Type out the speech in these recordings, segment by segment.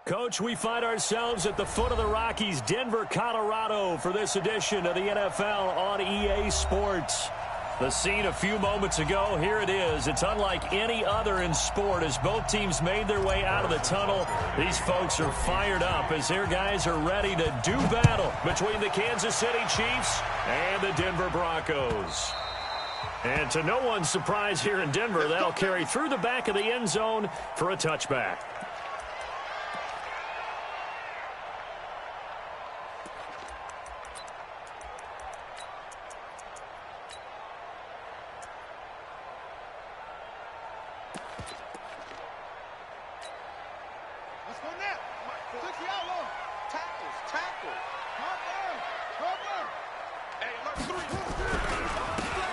Coach, we find ourselves at the foot of the Rockies, Denver, Colorado, for this edition of the NFL on EA Sports. The scene a few moments ago, here it is. It's unlike any other in sport as both teams made their way out of the tunnel. These folks are fired up as their guys are ready to do battle between the Kansas City Chiefs and the Denver Broncos. And to no one's surprise here in Denver, they'll carry through the back of the end zone for a touchback.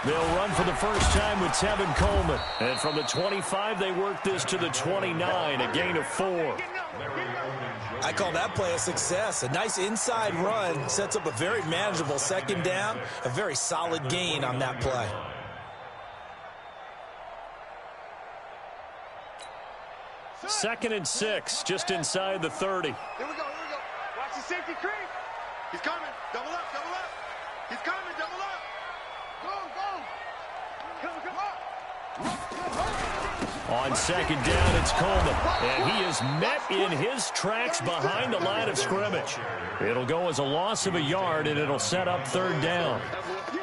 They'll run for the first time with Tevin Coleman. And from the 25, they work this to the 29, a gain of 4. I call that play a success. A nice inside run sets up a very manageable second down, a very solid gain on that play. Second and 6, just inside the 30. Here we go, here we go. Watch the safety creep. He's coming. Double up, double up. He's coming, double up. Go, go. On second down, it's Coleman. And he is met in his tracks behind the line of scrimmage. It'll go as a loss of a yard, and it'll set up third down.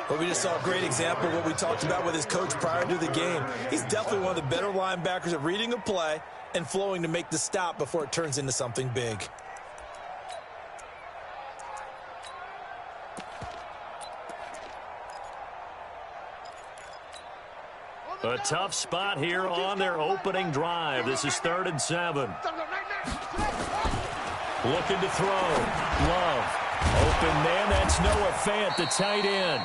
Well, we just saw a great example of what we talked about with his coach prior to the game. He's definitely one of the better linebackers at reading a play and flowing to make the stop before it turns into something big. A tough spot here on their opening drive. This is 3rd and 7. Looking to throw. Love. Open man, that's Noah Fant, the tight end.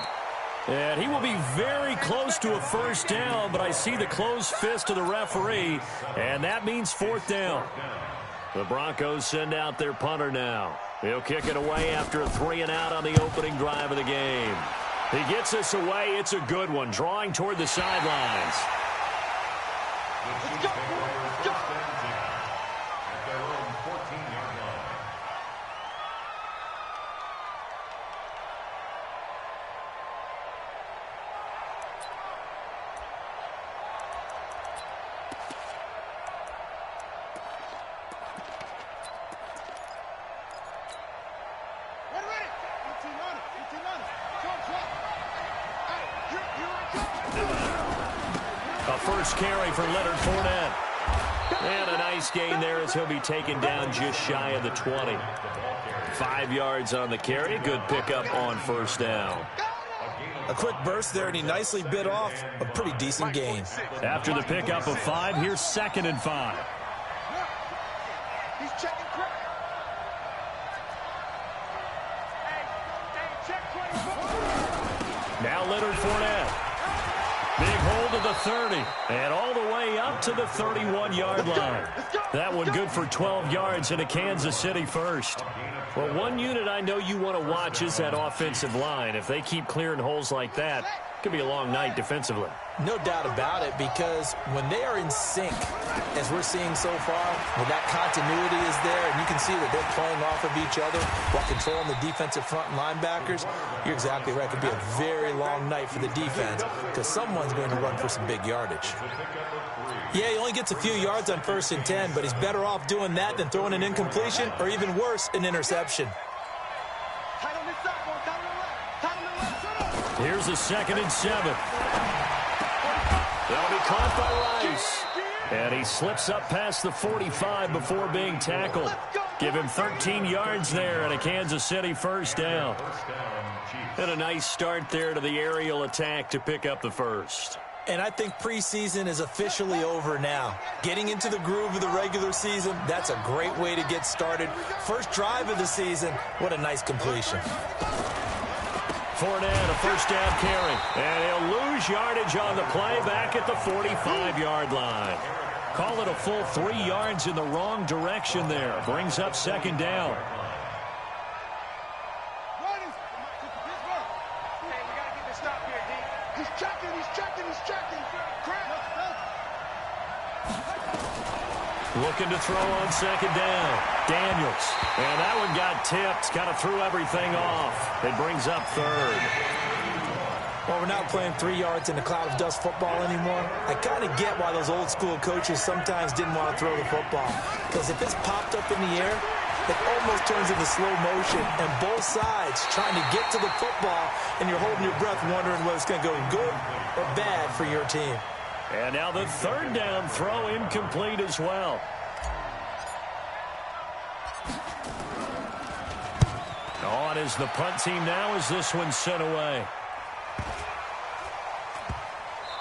And he will be very close to a first down, but I see the closed fist of the referee, and that means 4th down. The Broncos send out their punter now. He'll kick it away after a 3-and-out on the opening drive of the game. He gets us away. It's a good one, drawing toward the sidelines. Let's go, let's go. A first carry for Leonard Fournette. And a nice gain there as he'll be taken down just shy of the 20. 5 yards on the carry. Good pickup on first down. A quick burst there, and he nicely bit off a pretty decent gain. After the pickup of 5, here's 2nd and 5. He's checking quick. Now Leonard Fournette. Big hold of the 30, and all the way up to the 31-yard line. That one good for 12 yards and a Kansas City first. Well, one unit I know you want to watch is that offensive line. If they keep clearing holes like that, it could be a long night defensively. No doubt about it, because when they are in sync, as we're seeing so far, when that continuity is there, and you can see that they're playing off of each other while controlling the defensive front and linebackers, you're exactly right. It could be a very long night for the defense because someone's going to run for some big yardage. Yeah, he only gets a few yards on 1st and 10, but he's better off doing that than throwing an incompletion or even worse, an interception. Here's a 2nd and 7. That'll be caught by Rice. And he slips up past the 45 before being tackled. Give him 13 yards there and a Kansas City first down. And a nice start there to the aerial attack to pick up the first. And I think preseason is officially over now. Getting into the groove of the regular season, that's a great way to get started. First drive of the season, what a nice completion. Fournette, a first down carry. And he'll lose yardage on the play back at the 45-yard line. Call it a full 3 yards in the wrong direction there. Brings up 2nd down. Looking to throw on second down. Daniels. And that one got tipped. Kind of threw everything off. It brings up third. Well, we're not playing 3 yards in a cloud of dust football anymore. I kind of get why those old school coaches sometimes didn't want to throw the football. Because if it's popped up in the air, it almost turns into slow motion. And both sides trying to get to the football, and you're holding your breath wondering whether it's going to go good or bad for your team. And now the third down throw incomplete as well. On is the punt team now as this one's sent away.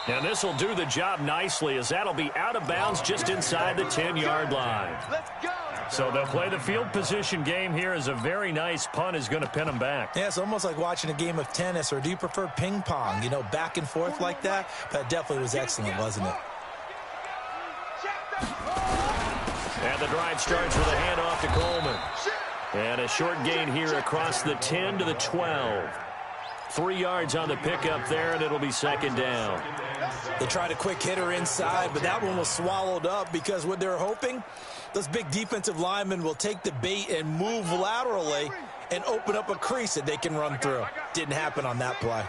And this will do the job nicely as that'll be out of bounds just inside the 10-yard line. Let's go. So they'll play the field position game here as a very nice punt is going to pin them back. Yeah, it's almost like watching a game of tennis, or do you prefer ping pong, you know, back and forth like that? But it definitely was excellent, wasn't it? And the drive starts with a handoff to Coleman. And a short gain here across the 10 to the 12. 3 yards on the pickup there, and it'll be second down. They tried a quick hitter inside, but that one was swallowed up because what they're hoping, those big defensive linemen will take the bait and move laterally and open up a crease that they can run through. Didn't happen on that play.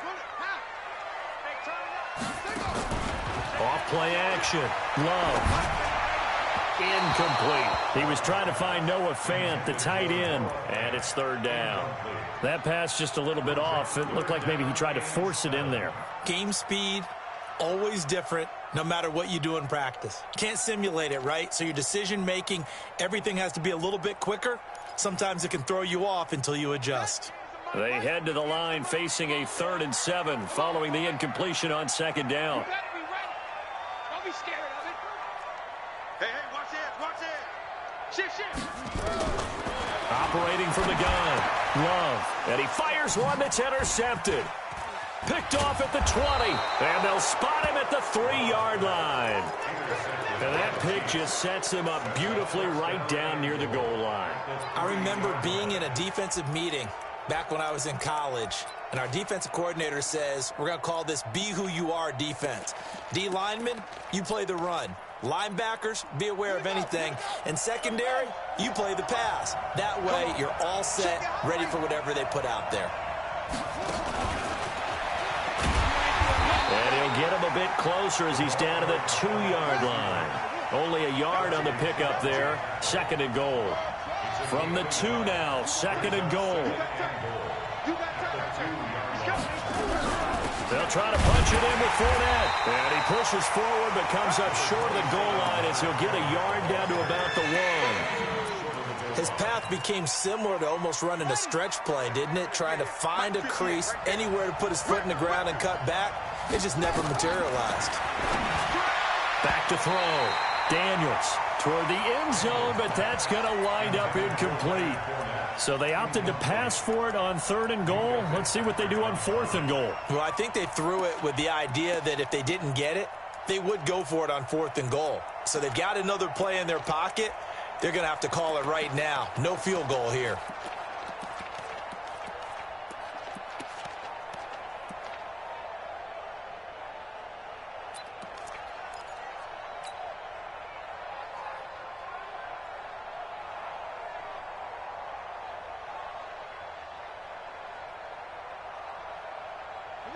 Off play action. Love. Incomplete. He was trying to find Noah Fant, the tight end, and it's third down. That pass just a little bit off. It looked like maybe he tried to force it in there. Game speed, always different, no matter what you do in practice. Can't simulate it, right? So your decision-making, everything has to be a little bit quicker. Sometimes it can throw you off until you adjust. They head to the line facing a 3rd and 7 following the incompletion on second down. You gotta be ready. Don't be scared of it. Hey, watch it, watch it. Shift. Operating from the gun. Love. And he fires one that's intercepted. Picked off at the 20. And they'll spot him at the 3-yard line. And that pick just sets him up beautifully right down near the goal line. I remember being in a defensive meeting back when I was in college, and our defensive coordinator says, we're going to call this Be Who You Are defense. D linemen, you play the run. Linebackers, be aware of anything. And secondary, you play the pass. That way, you're all set, ready for whatever they put out there. And he'll get him a bit closer as he's down to the 2-yard line. Only a yard on the pickup there. 2nd and goal. From the 2 now, 2nd and goal. They'll try to punch it in with Fournette. And he pushes forward but comes up short of the goal line as he'll get a yard down to about the 1. His path became similar to almost running a stretch play, didn't it? Trying to find a crease, anywhere to put his foot in the ground and cut back. It just never materialized. Back to throw. Daniels toward the end zone, but that's going to wind up incomplete. So they opted to pass for it on 3rd and goal. Let's see what they do on 4th and goal. Well, I think they threw it with the idea that if they didn't get it, they would go for it on 4th and goal. So they've got another play in their pocket. They're going to have to call it right now. No field goal here.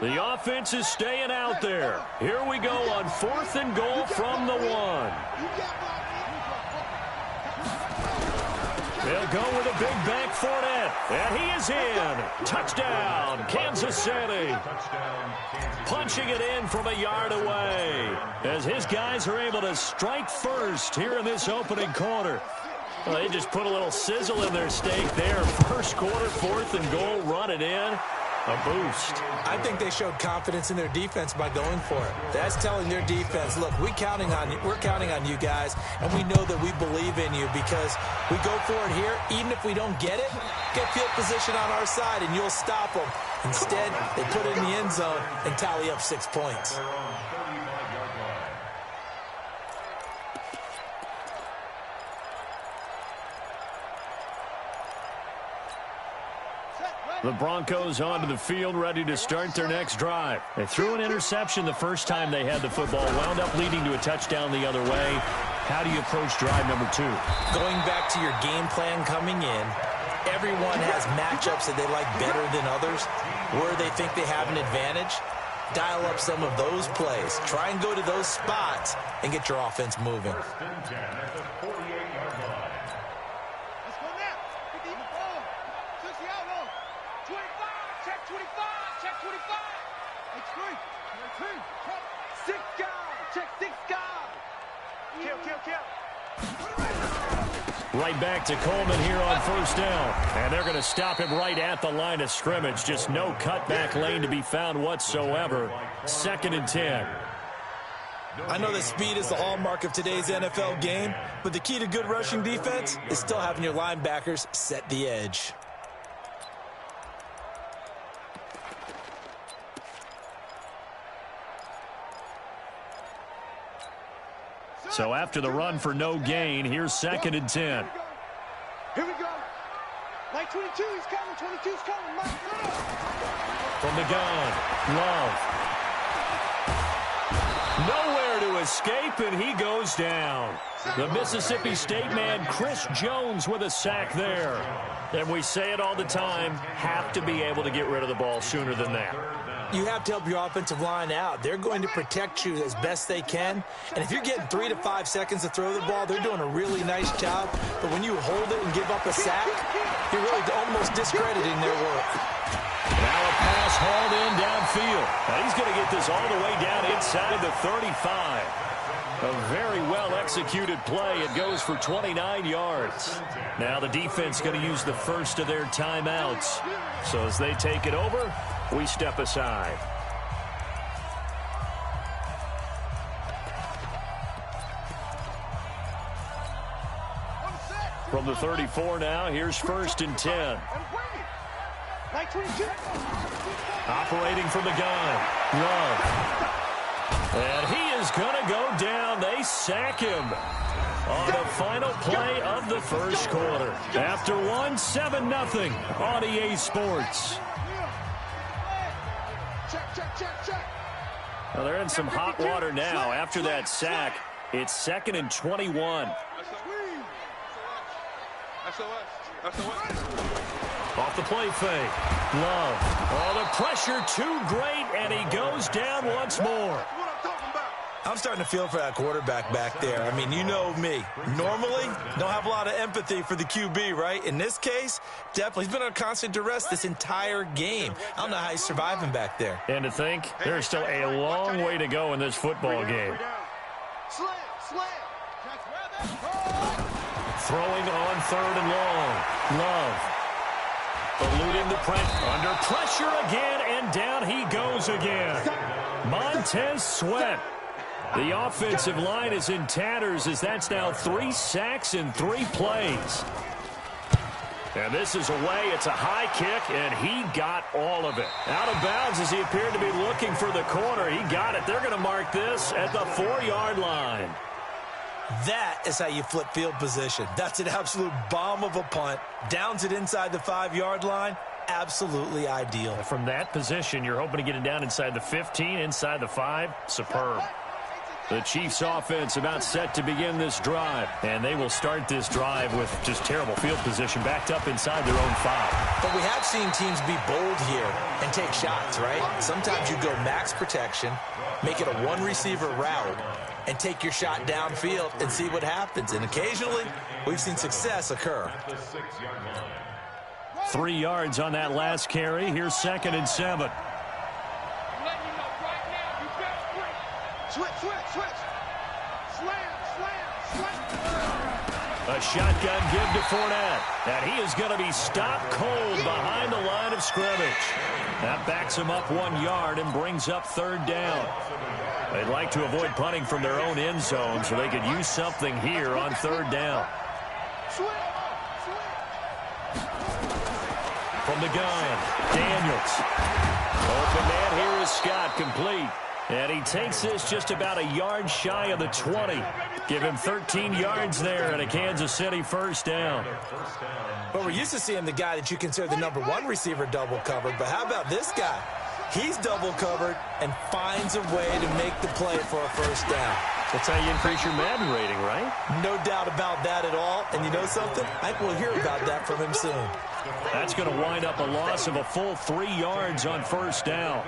The offense is staying out there. Here we go on 4th and goal from the 1. They'll go with a big back Fournette. And he is in. Touchdown, Kansas City. Punching it in from a yard away as his guys are able to strike first here in this opening quarter. Well, they just put a little sizzle in their steak there. First quarter, 4th and goal, run it in. A boost. I think they showed confidence in their defense by going for it. That's telling their defense, look, we're counting on you guys, and we know that we believe in you because we go for it here. Even if we don't get it, get field position on our side, and you'll stop them. Instead, they put it in the end zone and tally up 6 points. The Broncos onto the field, ready to start their next drive. They threw an interception the first time they had the football, wound up leading to a touchdown the other way. How do you approach drive number 2? Going back to your game plan coming in, everyone has matchups that they like better than others, where they think they have an advantage. Dial up some of those plays. Try and go to those spots and get your offense moving. Let's go now. 50, ball. 60 out, low. 25, check 25, check 25. H3, 22, check 6 guard, check 6 guard. Kill, kill, kill. Right back to Coleman here on first down. And they're going to stop him right at the line of scrimmage. Just no cutback lane to be found whatsoever. 2nd and 10. I know that speed is the hallmark of today's NFL game, but the key to good rushing defense is still having your linebackers set the edge. So after the run for no gain, here's 2nd and 10. Here we go. Like 22, he's coming. 22's coming. Mike, From the gun, Love. Nowhere to escape, and he goes down. The Mississippi State man, Chris Jones, with a sack there. And we say it all the time, have to be able to get rid of the ball sooner than that. You have to help your offensive line out. They're going to protect you as best they can. And if you're getting 3 to 5 seconds to throw the ball, they're doing a really nice job. But when you hold it and give up a sack, you're really almost discrediting their work. Now a pass hauled in downfield. Now he's going to get this all the way down inside the 35. A very well-executed play. It goes for 29 yards. Now the defense going to use the first of their timeouts. So as they take it over, we step aside. From the 34 now, here's 1st and 10. Operating from the gun, Love. And he is going to go down. They sack him on the final play of the first quarter. After 7-0 on EA Sports. Well, they're in some hot water now. After that sack, it's 2nd and 21. Off the play fake. Love. Oh, the pressure too great, and he goes down once more. I'm starting to feel for that quarterback back there. I mean, you know me. Normally, don't have a lot of empathy for the QB, right? In this case, definitely. He's been under constant duress this entire game. I don't know how he's surviving back there. And to think, there's still a long way to go in this football game. Throwing on 3rd and long. Love. Eluding the pressure. Under pressure again, and down he goes again. Montez Sweat. The offensive line is in tatters as that's now 3 sacks in 3 plays. And this is away. It's a high kick, and he got all of it. Out of bounds as he appeared to be looking for the corner. He got it. They're going to mark this at the 4-yard line. That is how you flip field position. That's an absolute bomb of a punt. Downs it inside the 5-yard line. Absolutely ideal. From that position, you're hoping to get it down inside the 15, inside the 5. Superb. The Chiefs offense about set to begin this drive. And they will start this drive with just terrible field position backed up inside their own 5. But we have seen teams be bold here and take shots, right? Sometimes you go max protection, make it a 1-receiver route, and take your shot downfield and see what happens. And occasionally, we've seen success occur. 3 yards on that last carry. Here's 2nd and 7. Switch. Slam. A shotgun give to Fournette. And he is going to be stopped cold behind the line of scrimmage. That backs him up 1 yard and brings up 3rd down. They'd like to avoid punting from their own end zone so they could use something here on 3rd down. From the gun, Daniels. Open man here is Scott, complete. And he takes this just about a yard shy of the 20. Give him 13 yards there and a Kansas City 1st down. But we're used to seeing the guy that you consider the number 1 receiver double covered. But how about this guy? He's double covered and finds a way to make the play for a 1st down. That's how you increase your Madden rating, right? No doubt about that at all. And you know something? I think we'll hear about that from him soon. That's going to wind up a loss of a full 3 yards on first down.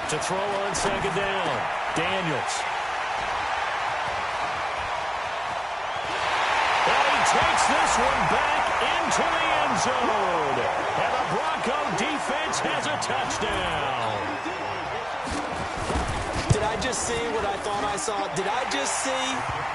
To throw on second down, Daniels. And he takes this one back into the end zone. And the Bronco defense has a touchdown. Did I just see what I thought I saw? Did I just see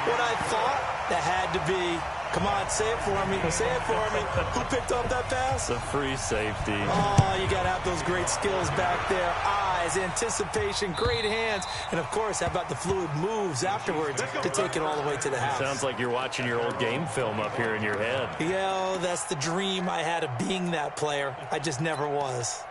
what I thought? That had to be. Come on, say it for me. Say it for me. Who picked up that pass? The free safety. Oh, you got to have those great skills back there. Eyes, anticipation, great hands. And, of course, how about the fluid moves afterwards to take it all the way to the house? Sounds like you're watching your old game film up here in your head. Yeah, that's the dream I had of being that player. I just never was.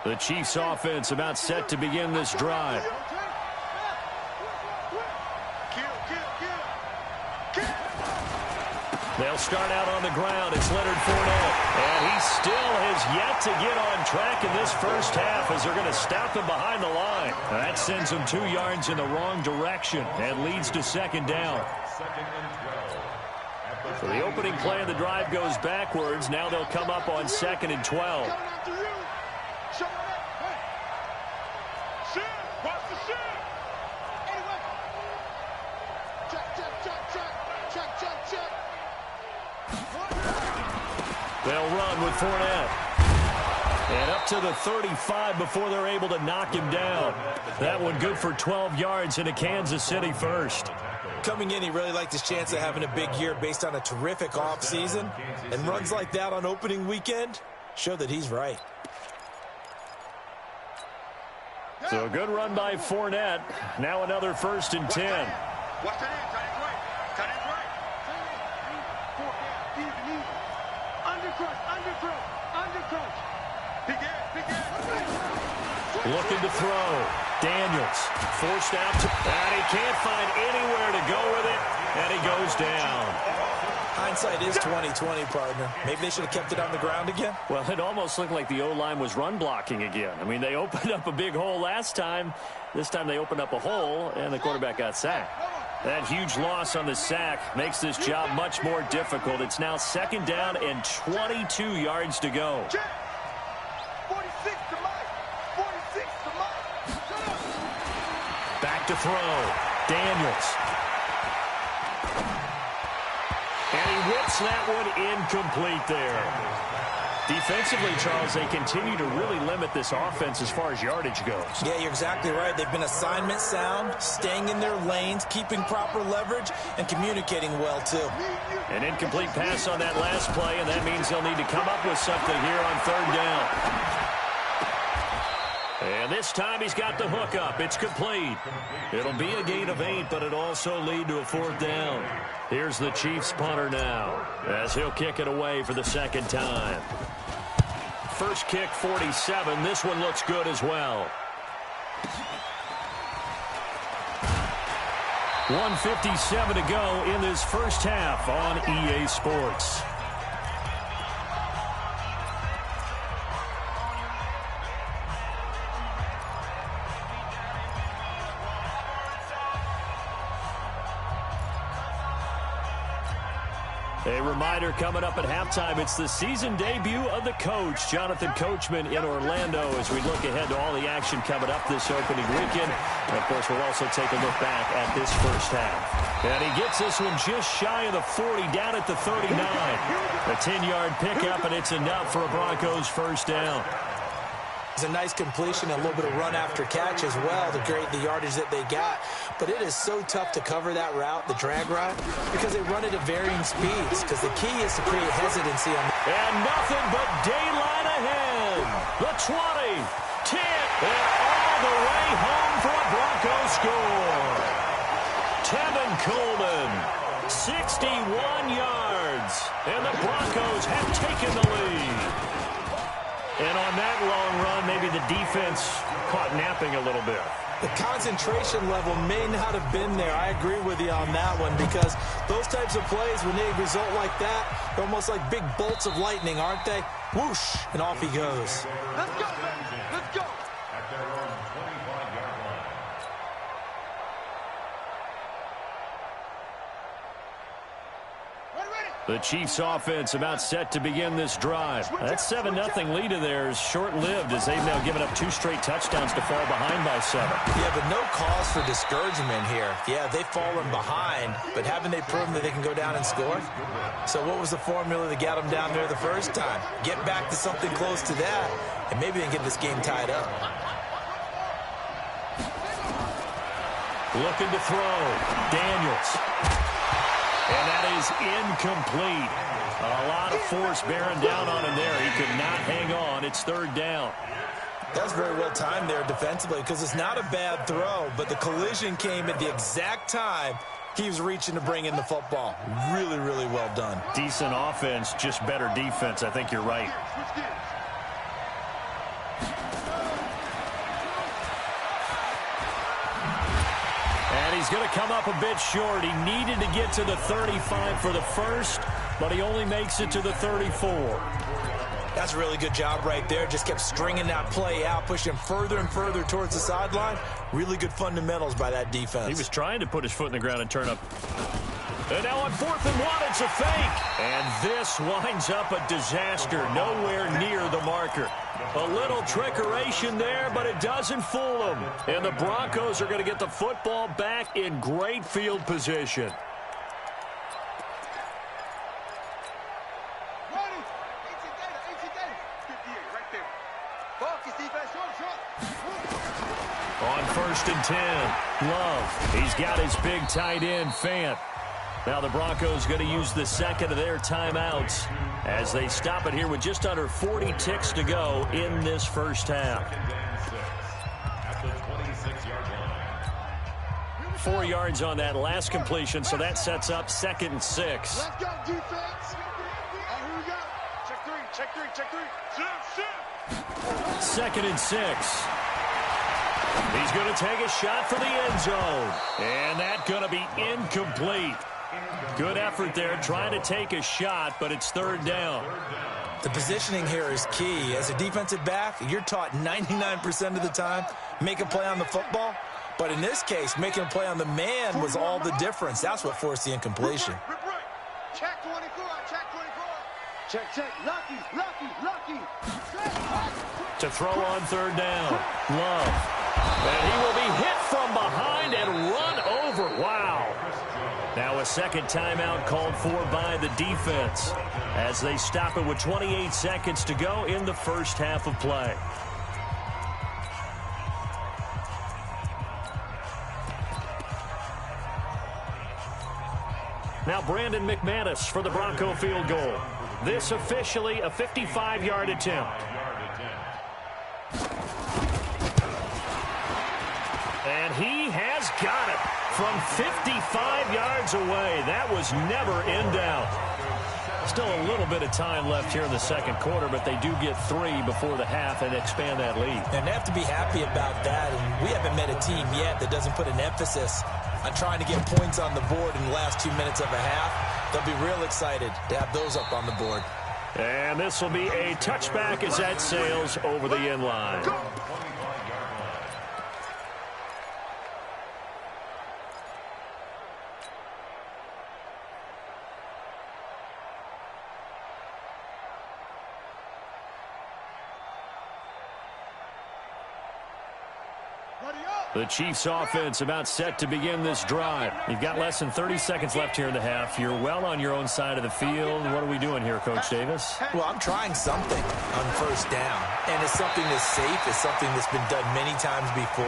The Chiefs offense about set to begin this drive. They'll start out on the ground. It's Leonard Fournette. And he still has yet to get on track in this first half as they're going to stop him behind the line. That sends him 2 yards in the wrong direction and leads to second down. So the opening play of the drive goes backwards. Now they'll come up on 2nd and 12. They'll run with Fournette. And up to the 35 before they're able to knock him down. That one good for 12 yards into Kansas City first. Coming in, he really liked his chance of having a big year based on a terrific offseason. And runs like that on opening weekend show that he's right. So a good run by Fournette. Now another 1st and 10. Watch that in, tight end right. Tight end right. Easy. Undercrush. Big ass. Looking to throw. Daniels forced out. And he can't find anywhere to go with it. And he goes down. Hindsight is 20/20, partner. Maybe they should have kept it on the ground again. Well, it almost looked like the O-line was run blocking again. I mean, they opened up a big hole last time. This time they opened up a hole, and the quarterback got sacked. That huge loss on the sack makes this job much more difficult. It's now 2nd down and 22 yards to go. 46 to Mike. Back to throw. Daniels. And he whips that one incomplete there. Defensively, Charles, they continue to really limit this offense as far as yardage goes. Yeah, you're exactly right. They've been assignment sound, staying in their lanes, keeping proper leverage, and communicating well, too. An incomplete pass on that last play, and that means they'll need to come up with something here on 3rd down. And this time he's got the hook up. It's complete. It'll be a gain of 8, but it'll also lead to a 4th down. Here's the Chiefs punter now as he'll kick it away for the 2nd time. First kick, 47. This one looks good as well. 1:57 to go in this first half on EA Sports. A reminder coming up at halftime, it's the season debut of the coach, Jonathan Coachman in Orlando, as we look ahead to all the action coming up this opening weekend. And, of course, we'll also take a look back at this first half. And he gets this one just shy of the 40, down at the 39. A 10-yard pickup, and it's enough for a Broncos first down. It's a nice completion, a little bit of run after catch as well to create the yardage that they got. But it is so tough to cover that route, the drag route, because they run it at varying speeds. Because the key is to create hesitancy on. And nothing but daylight ahead. The 20, 10, and all the way home for a Broncos score. Tevin Coleman, 61 yards, and the Broncos have taken the lead. And on that long run, maybe the defense caught napping a little bit. The concentration level may not have been there. I agree with you on that one, because those types of plays, when they result like that, they're almost like big bolts of lightning, aren't they? Whoosh, and off he goes. Let's go, baby. Let's go. At their own 25-yard line. The Chiefs offense about set to begin this drive. That 7-0 lead of theirs short-lived as they've now given up 2 straight touchdowns to fall behind by 7. Yeah, but no cause for discouragement here. Yeah, they've fallen behind, but haven't they proven that they can go down and score? So what was the formula that got them down there the first time? Get back to something close to that, and maybe they can get this game tied up. Looking to throw. Daniels. And that is incomplete. A lot of force bearing down on him there. He could not hang on. It's 3rd down. That's very well timed there defensively, because it's not a bad throw, but the collision came at the exact time he was reaching to bring in the football. Really, really well done. Decent offense, just better defense. I think you're right. And he's going to come up a bit short. He needed to get to the 35 for the first, but he only makes it to the 34. That's a really good job right there. Just kept stringing that play out, pushing further and further towards the sideline. Really good fundamentals by that defense. He was trying to put his foot in the ground and turn up. And now on 4th and 1, it's a fake. And this winds up a disaster. Nowhere near the marker. A little trickeration there, but it doesn't fool them. And the Broncos are going to get the football back in great field position. Ready? 18 data. 58 right there. Focus, defense. Short. On 1st and 10, Love. He's got his big tight end, Fant. Now the Broncos going to use the second of their timeouts as they stop it here with just under 40 ticks to go in this first half. At the 26-yard line. 4 yards on that last completion, so that sets up 2nd and 6. Let's go, defense. Here we go. Check three. 2nd and 6. He's going to take a shot for the end zone. And that's going to be incomplete. Good effort there, trying to take a shot, but it's 3rd down. The positioning here is key. As a defensive back, you're taught 99% of the time, make a play on the football. But in this case, making a play on the man was all the difference. That's what forced the incompletion. Check 24. Check. Lucky. To throw on 3rd down, Love. And he will be hit from behind and run over. Wow. Now a second timeout called for by the defense as they stop it with 28 seconds to go in the first half of play. Now Brandon McManus for the Bronco field goal. This officially a 55-yard attempt. And he has got it from 55 yards away. That was never in doubt. Still a little bit of time left here in the second quarter, but they do get 3 before the half and expand that lead. And they have to be happy about that. And we haven't met a team yet that doesn't put an emphasis on trying to get points on the board in the last 2 minutes of a half. They'll be real excited to have those up on the board. And this will be a touchback as that sails over the end line. The Chiefs offense about set to begin this drive. You've got less than 30 seconds left here in the half. You're well on your own side of the field. What are we doing here, Coach Davis? Well, I'm trying something on 1st down. And it's something that's safe. It's something that's been done many times before.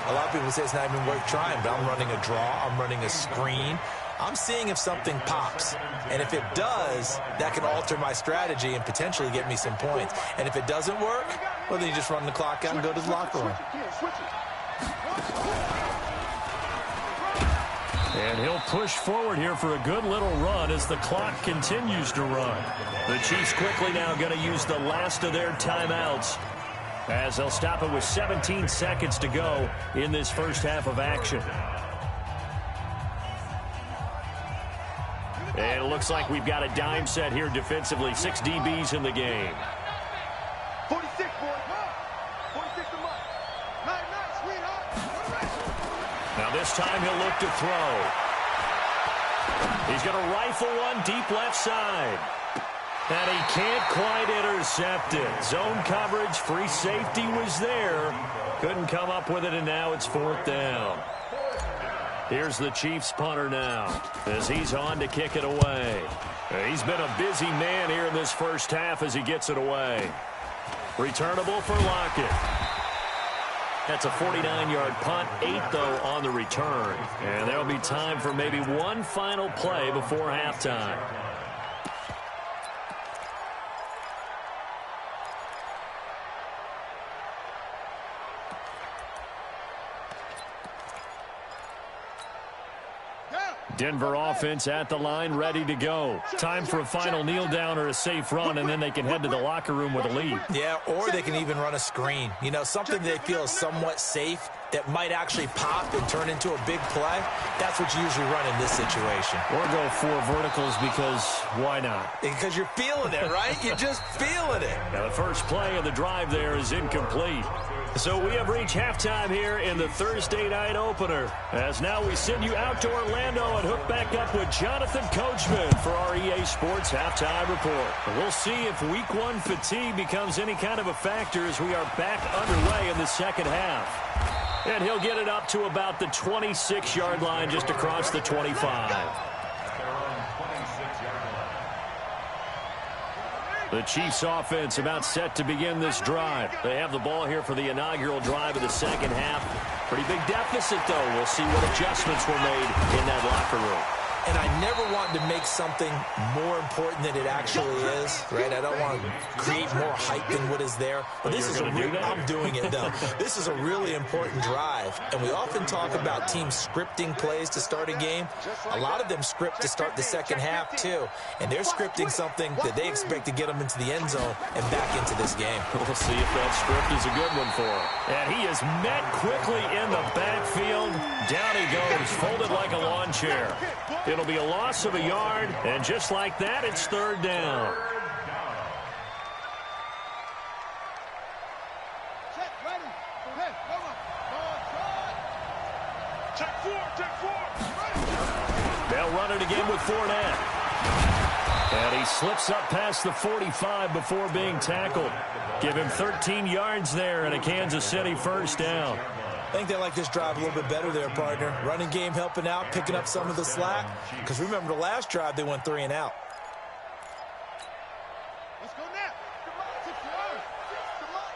A lot of people say it's not even worth trying, but I'm running a draw. I'm running a screen. I'm seeing if something pops. And if it does, that can alter my strategy and potentially get me some points. And if it doesn't work, well, then you just run the clock out and go to the locker room. And he'll push forward here for a good little run as the clock continues to run. The Chiefs quickly now going to use the last of their timeouts, as they'll stop it with 17 seconds to go in this first half of action. And it looks like we've got a dime set here defensively. 6 DBs in the game. 46, boy. 46 a month. Night, sweetheart. Now this time he'll look to throw. He's going to rifle one deep left side. And he can't quite intercept it. Zone coverage, free safety was there. Couldn't come up with it, and now it's 4th down. Here's the Chiefs punter now as he's on to kick it away. He's been a busy man here in this first half as he gets it away. Returnable for Lockett. That's a 49-yard punt, 8 though on the return. And there'll be time for maybe one final play before halftime. Denver offense at the line, ready to go. Time for a final kneel down or a safe run, and then they can head to the locker room with a lead. Yeah, or they can even run a screen. You know, something they feel is somewhat safe that might actually pop and turn into a big play. That's what you usually run in this situation. Or go 4 verticals because why not? Because you're feeling it, right? You're just feeling it. Now the first play of the drive there is incomplete. So we have reached halftime here in the Thursday night opener. As now we send you out to Orlando and hook back up with Jonathan Coachman for our EA Sports Halftime Report. We'll see if Week 1 fatigue becomes any kind of a factor as we are back underway in the second half. And he'll get it up to about the 26-yard line just across the 25. The Chiefs offense about set to begin this drive. They have the ball here for the inaugural drive of the second half. Pretty big deficit, though. We'll see what adjustments were made in that locker room. And I never want to make something more important than it actually is, right? I don't want to create more hype than what is there. But this is I'm doing it, though. This is a really important drive. And we often talk about teams scripting plays to start a game. A lot of them script to start the second half, too. And they're scripting something that they expect to get them into the end zone and back into this game. We'll see if that script is a good one for him. And he is met quickly in the backfield. Down he goes, folded like a lawn chair. It'll be a loss of a yard, and just like that, it's 3rd down. Check, ready. Okay, come on. Check 4. They'll run it again with Fournette. And he slips up past the 45 before being tackled. Give him 13 yards there and a Kansas City 1st down. I think they like this drive a little bit better there, partner. Running game helping out, picking up some of the slack. Because remember, the last drive, they went 3 and out. Let's go now. Come on, 6 yards. Come on.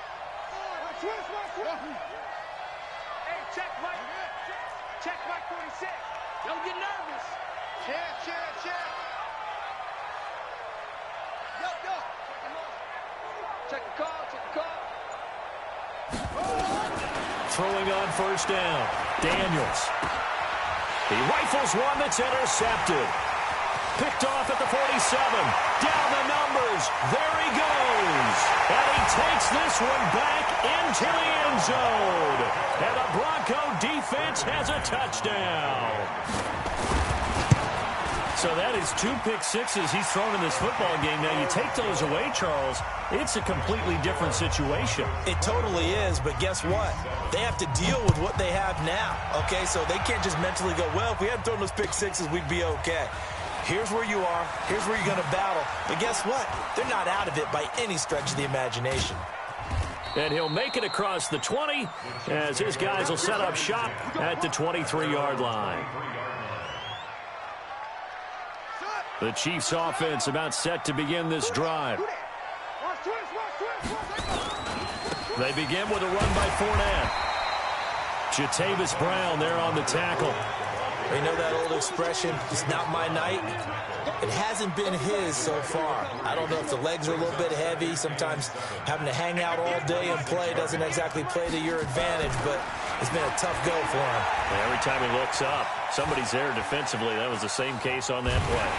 Switch. Hey, check Mike. Check Mike 46. Don't get nervous. Check. Yo. Check the call. Throwing on 1st down, Daniels. He rifles one that's intercepted. Picked off at the 47. Down the numbers. There he goes. And he takes this one back into the end zone. And the Bronco defense has a touchdown. So that is 2 pick sixes he's thrown in this football game. Now, you take those away, Charles, it's a completely different situation. It totally is, but guess what? They have to deal with what they have now, okay? So they can't just mentally go, well, if we hadn't thrown those pick sixes, we'd be okay. Here's where you are. Here's where you're going to battle. But guess what? They're not out of it by any stretch of the imagination. And he'll make it across the 20 as his guys will set up shop at the 23-yard line. The Chiefs offense about set to begin this drive. They begin with a run by Fournette. Jatavis Brown there on the tackle. You know that old expression, it's not my night? It hasn't been his so far. I don't know if the legs are a little bit heavy. Sometimes having to hang out all day and play doesn't exactly play to your advantage, but it's been a tough go for him. And every time he looks up, somebody's there defensively. That was the same case on that play.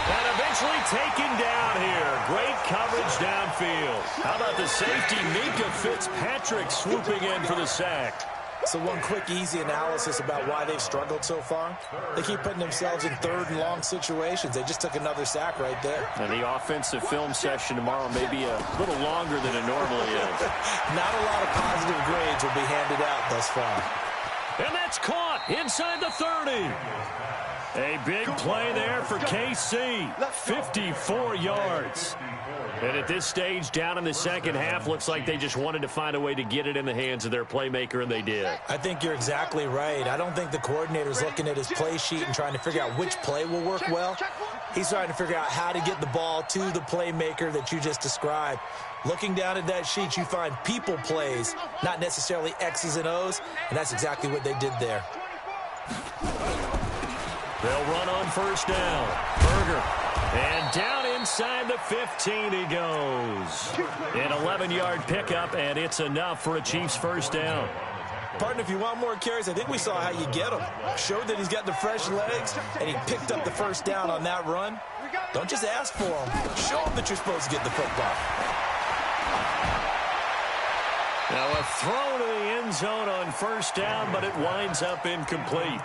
And eventually taken down here. Great coverage downfield. How about the safety, Minka Fitzpatrick, swooping in for the sack. So one quick, easy analysis about why they've struggled so far. They keep putting themselves in third and long situations. They just took another sack right there. And the offensive film session tomorrow may be a little longer than it normally is. Not a lot of positive grades will be handed out thus far. And that's caught inside the 30. A big play there for KC. 54 yards. And at this stage, down in the second half, looks like they just wanted to find a way to get it in the hands of their playmaker, and they did. I think you're exactly right. I don't think the coordinator's looking at his play sheet and trying to figure out which play will work well. He's trying to figure out how to get the ball to the playmaker that you just described. Looking down at that sheet, you find people plays, not necessarily X's and O's, and that's exactly what they did there. They'll run on first down. Berger. And down inside the 15 he goes. An 11-yard pickup, and it's enough for a Chiefs first down. Partner, if you want more carries, I think we saw how you get him. Showed that he's got the fresh legs, and he picked up the first down on that run. Don't just ask for him. Show him that you're supposed to get the football. Now a throw to the end zone on first down, but it winds up incomplete.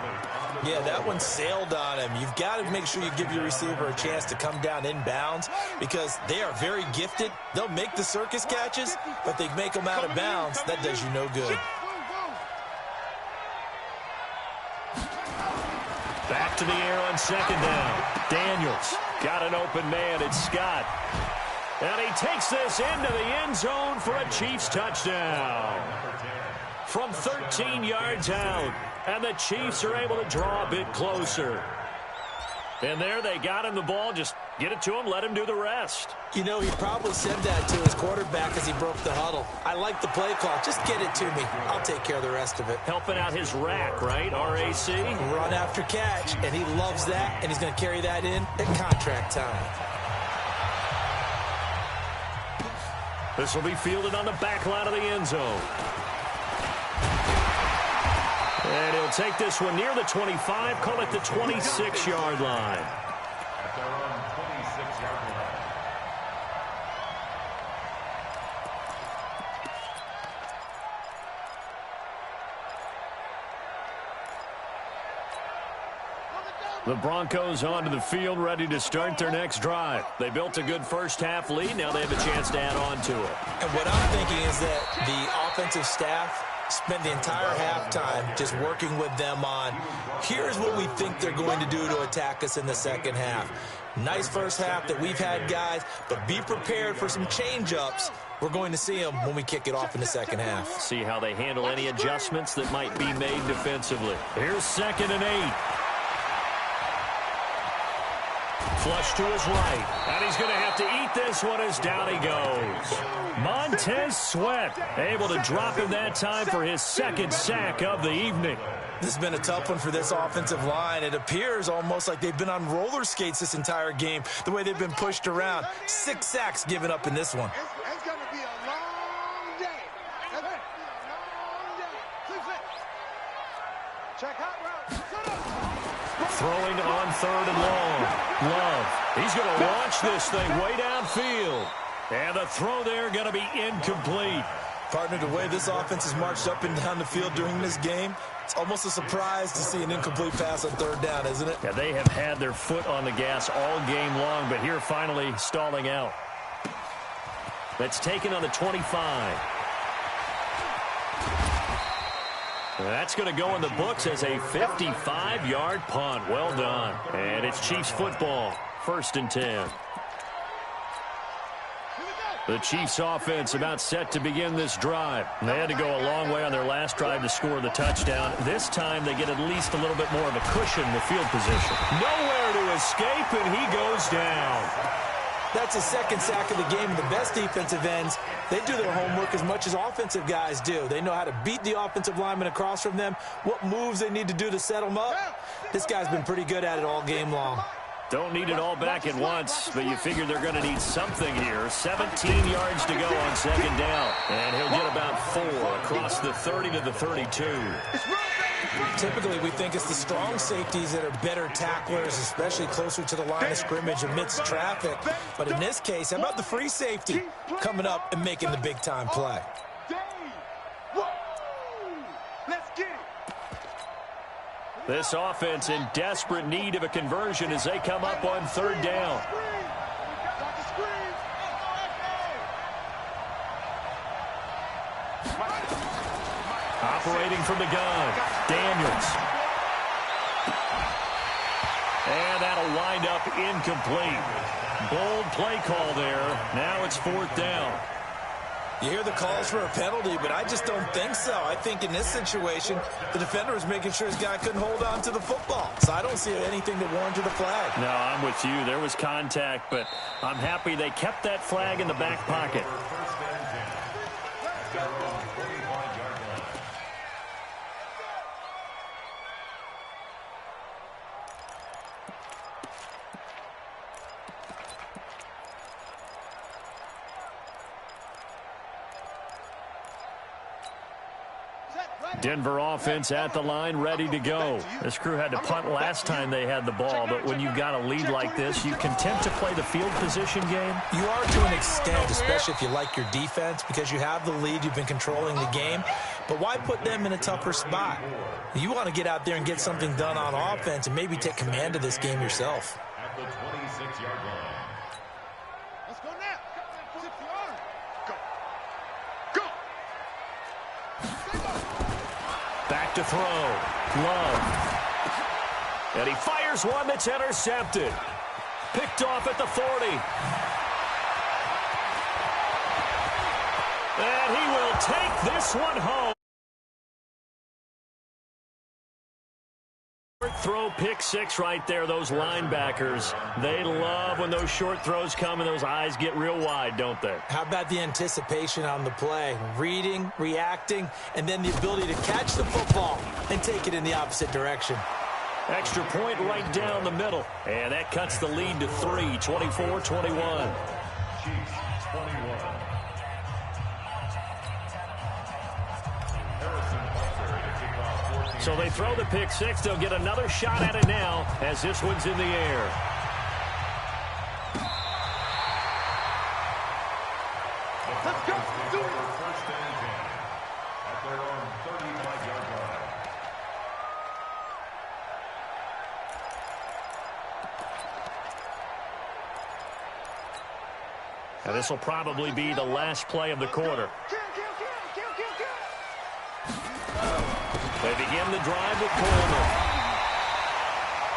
Yeah, that one sailed on him. You've got to make sure you give your receiver a chance to come down inbounds because they are very gifted. They'll make the circus catches, but they make them out of bounds. That does you no good. Back to the air on second down. Daniels got an open man. It's Scott. And he takes this into the end zone for a Chiefs touchdown. From 13 yards out. And the Chiefs are able to draw a bit closer. And there they got him the ball. Just get it to him, let him do the rest. You know, he probably said that to his quarterback as he broke the huddle. I like the play call. Just get it to me. I'll take care of the rest of it. Helping out his rack, right? R-A-C? Run after catch. And he loves that, and he's going to carry that in at contract time. This will be fielded on the back line of the end zone. And he'll take this one near the 25, call it the 26-yard line. At their own 26-yard line. The Broncos onto the field, ready to start their next drive. They built a good first-half lead. Now they have a chance to add on to it. And what I'm thinking is that the offensive staff spend the entire halftime just working with them on, here's what we think they're going to do to attack us in the second half. Nice first half that we've had, guys, but be prepared for some change-ups. We're going to see them when we kick it off in the second half. See how they handle any adjustments that might be made defensively. Here's 2nd and 8. Flush to his right, and he's going to have to eat this one as down he goes. Montez Sweat able to drop him that time for his second sack of the evening. This has been a tough one for this offensive line. It appears almost like they've been on roller skates this entire game, the way they've been pushed around. 6 sacks given up in this one. It's going to be a long day. It's going to be a long day. Check out route. Throwing on 3rd and long. Love. He's going to launch this thing way downfield. And the throw there going to be incomplete. Partner, the way this offense has marched up and down the field during this game, it's almost a surprise to see an incomplete pass on 3rd down, isn't it? Yeah, they have had their foot on the gas all game long, but here finally stalling out. That's taken on the 25. That's going to go in the books as a 55-yard punt. Well done. And it's Chiefs football. 1st and 10. The Chiefs offense about set to begin this drive. They had to go a long way on their last drive to score the touchdown. This time they get at least a little bit more of a cushion in the field position. Nowhere to escape, and he goes down. That's the 2nd sack of the game. The best defensive ends, they do their homework as much as offensive guys do. They know how to beat the offensive lineman across from them, what moves they need to do to set them up. This guy's been pretty good at it all game long. Don't need it all back at once, but you figure they're going to need something here. 17 yards to go on second down. And he'll get about 4 across the 30 to the 32. Typically, we think it's the strong safeties that are better tacklers, especially closer to the line of scrimmage amidst traffic. But in this case, how about the free safety coming up and making the big-time play? Let's get it. This offense in desperate need of a conversion as they come up on third down. Operating from the gun, Daniels. And that'll wind up incomplete. Bold play call there. Now it's fourth down. You hear the calls for a penalty, but I just don't think so. I think in this situation, the defender was making sure his guy couldn't hold on to the football. So I don't see anything that warranted a flag. No, I'm with you. There was contact, but I'm happy they kept that flag in the back pocket. Denver offense at the line, ready to go. This crew had to punt last time they had the ball, but when you've got a lead like this, you content to play the field position game? You are to an extent, especially if you like your defense, because you have the lead, you've been controlling the game. But why put them in a tougher spot? You want to get out there and get something done on offense and maybe take command of this game yourself. At the 26-yard line. Let's go now. 6 yards. Go. Go. Back to throw. Love. And he fires one that's intercepted. Picked off at the 40. And he will take this one home. Throw pick six right there. Those linebackers, they love when those short throws come and those eyes get real wide, don't they? How about the anticipation on the play? Reading, reacting, and then the ability to catch the football and take it in the opposite direction. Extra point right down the middle. And that cuts the lead to 3, 24-21. Chiefs 21. So they throw the pick six. They'll get another shot at it now as this one's in the air. Let's go. Do it. First and 10 at their own 35-yard line. Now this will probably be the last play of the quarter. Kill. They begin the drive with Coleman.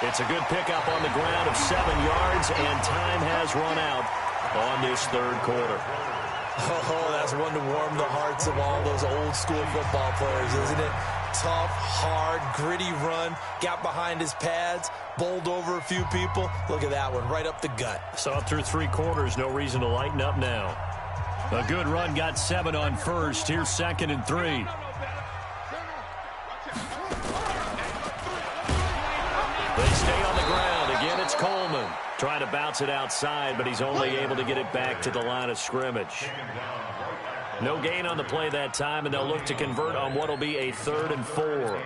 It's a good pickup on the ground of 7 yards, and time has run out on this third quarter. Oh, that's one to warm the hearts of all those old school football players, isn't it? Tough, hard, gritty run, got behind his pads, bowled over a few people. Look at that one, right up the gut. So through 3 quarters, no reason to lighten up now. A good run, got 7 on first. Here's 2nd and 3. They stay on the ground. Again, it's Coleman. Trying to bounce it outside, but he's only able to get it back to the line of scrimmage. No gain on the play that time, and they'll look to convert on what will be a 3rd and 4.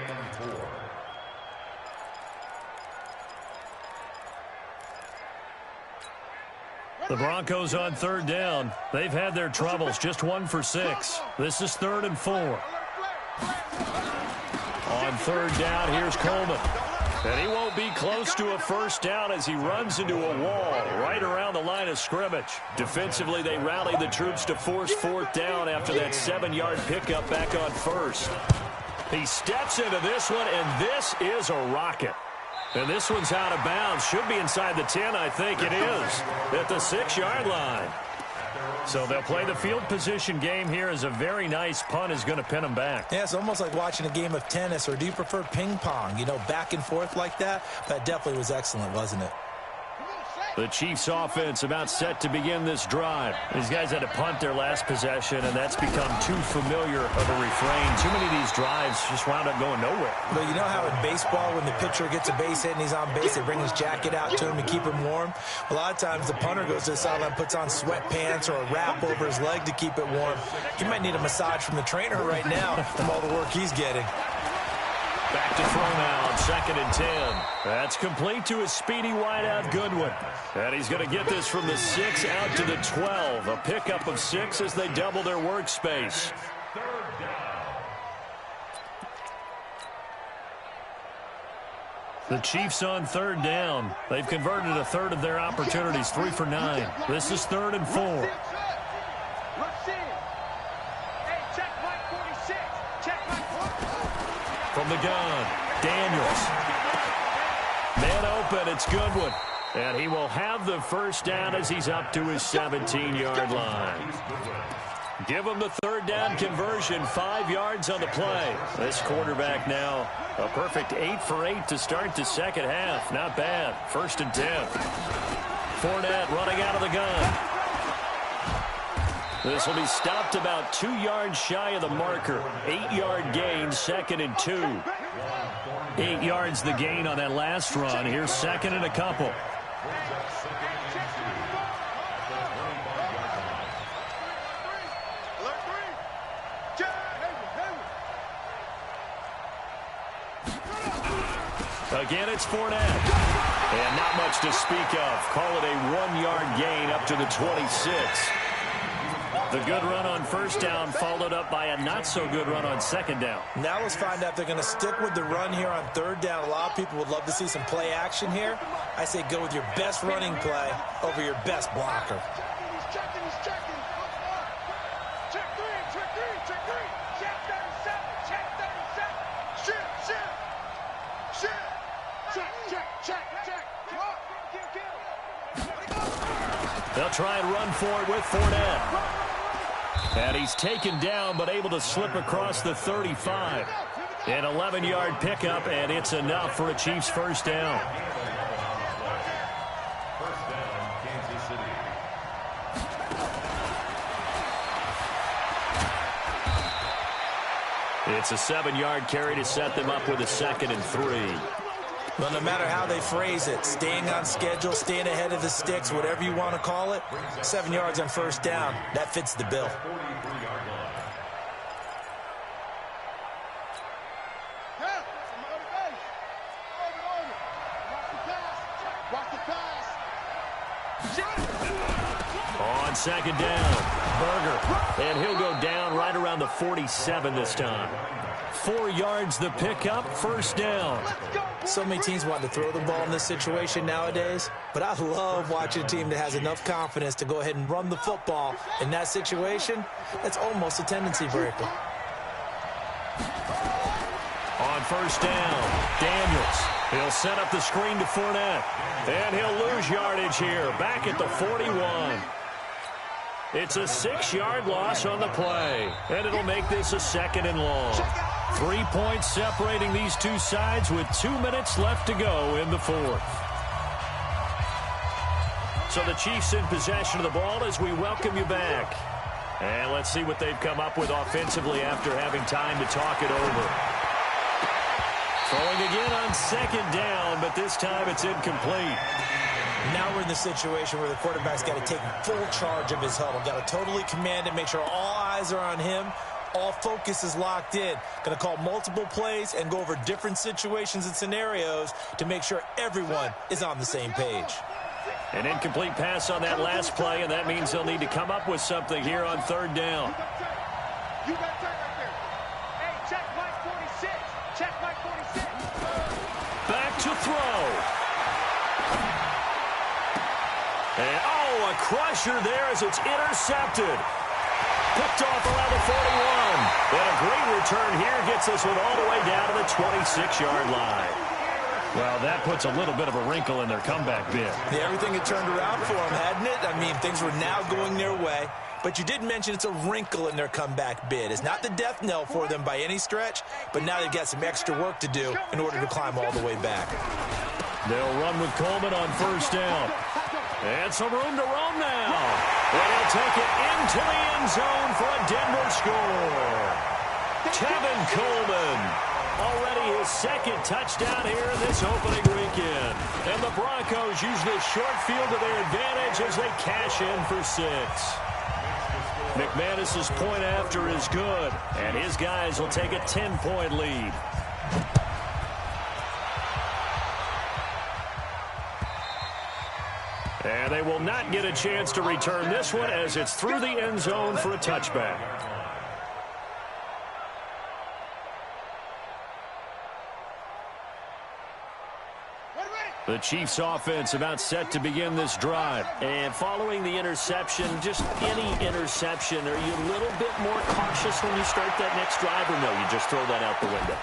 The Broncos on 3rd down. They've had their troubles, just 1 for 6. This is 3rd and 4. On 3rd down, here's Coleman. And he won't be close to a first down as he runs into a wall right around the line of scrimmage. Defensively, they rallied the troops to force 4th down after that 7-yard pickup back on 1st. He steps into this one, and this is a rocket. And this one's out of bounds. Should be inside the 10, I think it is, at the 6-yard line. So they'll play the field position game here as a very nice punt is going to pin them back. Yeah, it's almost like watching a game of tennis, or do you prefer ping pong? You know, back and forth like that? That definitely was excellent, wasn't it? Come on, Shaq. The Chiefs offense about set to begin this drive. These guys had to punt their last possession, and that's become too familiar of a refrain. Too many of these drives just wound up going nowhere. Well, you know how in baseball, when the pitcher gets a base hit and he's on base, they bring his jacket out to him to keep him warm? A lot of times the punter goes to the sideline, puts on sweatpants or a wrap over his leg to keep it warm. He might need a massage from the trainer right now from all the work he's getting. Back to throw now on 2nd and 10. That's complete to his speedy wideout Goodwin. And he's going to get this from the 6 out to the 12. A pickup of 6 as they double their workspace. The Chiefs on 3rd down. They've converted a third of their opportunities, 3 for 9. This is 3rd and 4. From the gun, Daniels. Man open, it's Goodwin. And he will have the first down as he's up to his 17-yard line. Give him the 3rd down conversion, 5 yards on the play. This quarterback now a perfect 8 for 8 to start the second half. Not bad. 1st and 10. Fournette running out of the gun. This will be stopped about 2 yards shy of the marker. 8-yard gain, 2nd and 2. 8 yards the gain on that last run. Here's 2nd and a couple. Again, it's Fournette. And not much to speak of. Call it a 1-yard gain up to the 26. The good run on 1st down followed up by a not-so-good run on 2nd down. Now let's find out if they're going to stick with the run here on 3rd down. A lot of people would love to see some play action here. I say go with your best running play over your best blocker. He's checking. Check 3. Check 37. Check 37. Check. They'll try and run for it with Fournette. And he's taken down, but able to slip across the 35. An 11-yard pickup, and it's enough for a Chiefs first down. Kansas City. It's a 7-yard carry to set them up with a 2nd and 3. Well, no matter how they phrase it, staying on schedule, staying ahead of the sticks, whatever you want to call it, 7 yards on 1st down, that fits the bill. On 2nd down, Berger. And he'll go down right around the 47 this time. 4 yards the pickup, 1st down. So many teams want to throw the ball in this situation nowadays, but I love watching a team that has enough confidence to go ahead and run the football. In that situation, that's almost a tendency breaker. On 1st down, Daniels. He'll set up the screen to Fournette. And he'll lose yardage here, back at the 41. It's a 6-yard loss on the play, and it'll make this a 2nd and long. 3 points separating these two sides with 2 minutes left to go in the 4th. So the Chiefs in possession of the ball as we welcome you back. And let's see what they've come up with offensively after having time to talk it over. Throwing again on 2nd down, but this time it's incomplete. Now we're in the situation where the quarterback's got to take full charge of his huddle. Got to totally command it, make sure all eyes are on him. All focus is locked in. Going to call multiple plays and go over different situations and scenarios to make sure everyone is on the same page. An incomplete pass on that last play, and that means they'll need to come up with something here on 3rd down. You got time right there. Hey, check Mike 46. Check Mike 46. Back to throw. And, a crusher there as it's intercepted. Picked off around the 41. And a great return here gets this one all the way down to the 26-yard line. Well, that puts a little bit of a wrinkle in their comeback bid. Yeah, everything had turned around for them, hadn't it? I mean, things were now going their way. But you did mention it's a wrinkle in their comeback bid. It's not the death knell for them by any stretch, but now they've got some extra work to do in order to climb all the way back. They'll run with Coleman on 1st down. And some room to roam now. And he'll take it into the end zone for a Denver score. Kevin Coleman, already his second touchdown here in this opening weekend. And the Broncos use this short field to their advantage as they cash in for 6. McManus's point after is good, and his guys will take a 10-point lead. And they will not get a chance to return this one as it's through the end zone for a touchback. The Chiefs offense about set to begin this drive. And following the interception, just any interception, are you a little bit more cautious when you start that next drive, or no, you just throw that out the window?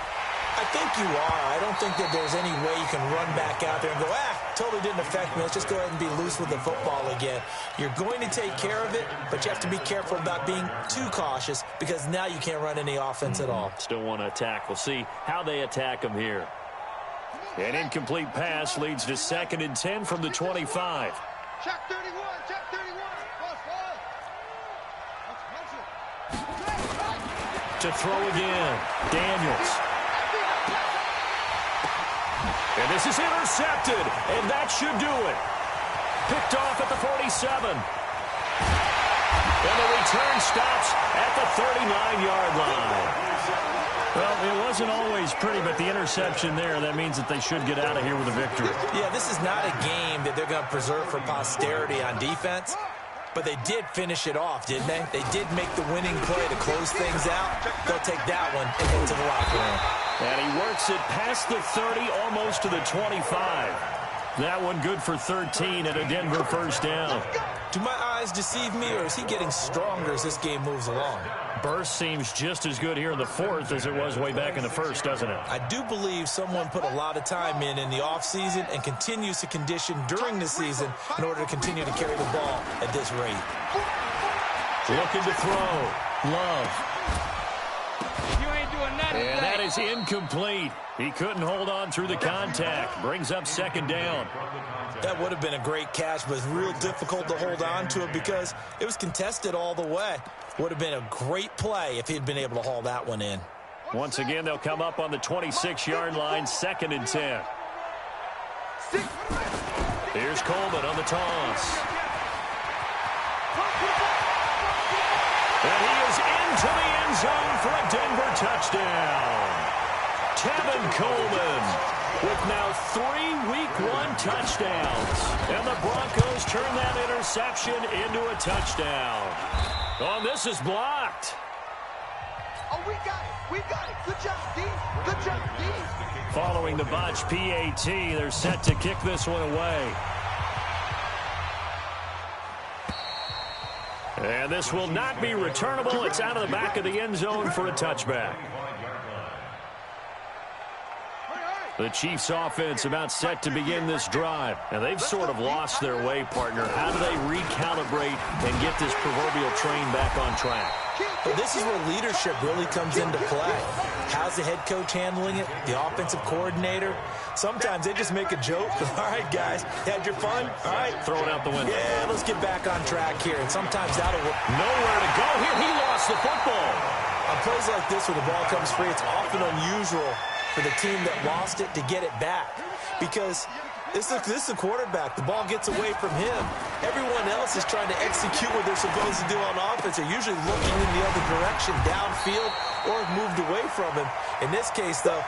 I think you are. I don't think that there's any way you can run back out there and go, totally didn't affect me. Let's just go ahead and be loose with the football again. You're going to take care of it, but you have to be careful about being too cautious because now you can't run any offense at all. Still want to attack. We'll see how they attack them here. An incomplete pass leads to 2nd and 10 from the 25. Check 31, check 31. To throw again, Daniels. And this is intercepted, and that should do it. Picked off at the 47. And the return stops at the 39-yard line. Well, it wasn't always pretty, but the interception there, that means that they should get out of here with a victory. Yeah, this is not a game that they're going to preserve for posterity on defense, but they did finish it off, didn't they? They did make the winning play to close things out. They'll take that one and get to the locker room. And he works it past the 30, almost to the 25. That one good for 13 and a Denver first down. Do my eyes deceive me, or is he getting stronger as this game moves along? Burst seems just as good here in the 4th as it was way back in the 1st, doesn't it? I do believe someone put a lot of time in the offseason and continues to condition during the season in order to continue to carry the ball at this rate. Looking to throw. Love. You ain't doing nothing. And that is incomplete. He couldn't hold on through the contact. Brings up 2nd down. That would have been a great catch, but it's real difficult to hold on to it because it was contested all the way. Would have been a great play if he'd been able to haul that one in. Once again, they'll come up on the 26-yard line, 2nd and 10. Here's Coleman on the toss. And he is into the end zone for a Denver touchdown. Kevin Coleman with now 3 Week 1 touchdowns. And the Broncos turn that interception into a touchdown. Oh, this is blocked. Oh, we got it. We got it. Good job, D. Good job, D. Following the botched PAT, they're set to kick this one away. And this will not be returnable. It's out of the back of the end zone for a touchback. The Chiefs offense about set to begin this drive. And they've sort of lost their way, partner. How do they recalibrate and get this proverbial train back on track? But this is where leadership really comes into play. How's the head coach handling it? The offensive coordinator? Sometimes they just make a joke. All right, guys, had your fun? All right. Throw it out the window. Yeah, let's get back on track here. And sometimes that'll work. Nowhere to go here. He lost the football. On plays like this where the ball comes free, it's often unusual for the team that lost it to get it back. Because this is the quarterback. The ball gets away from him. Everyone else is trying to execute what they're supposed to do on offense. They're usually looking in the other direction, downfield, or have moved away from him. In this case, though,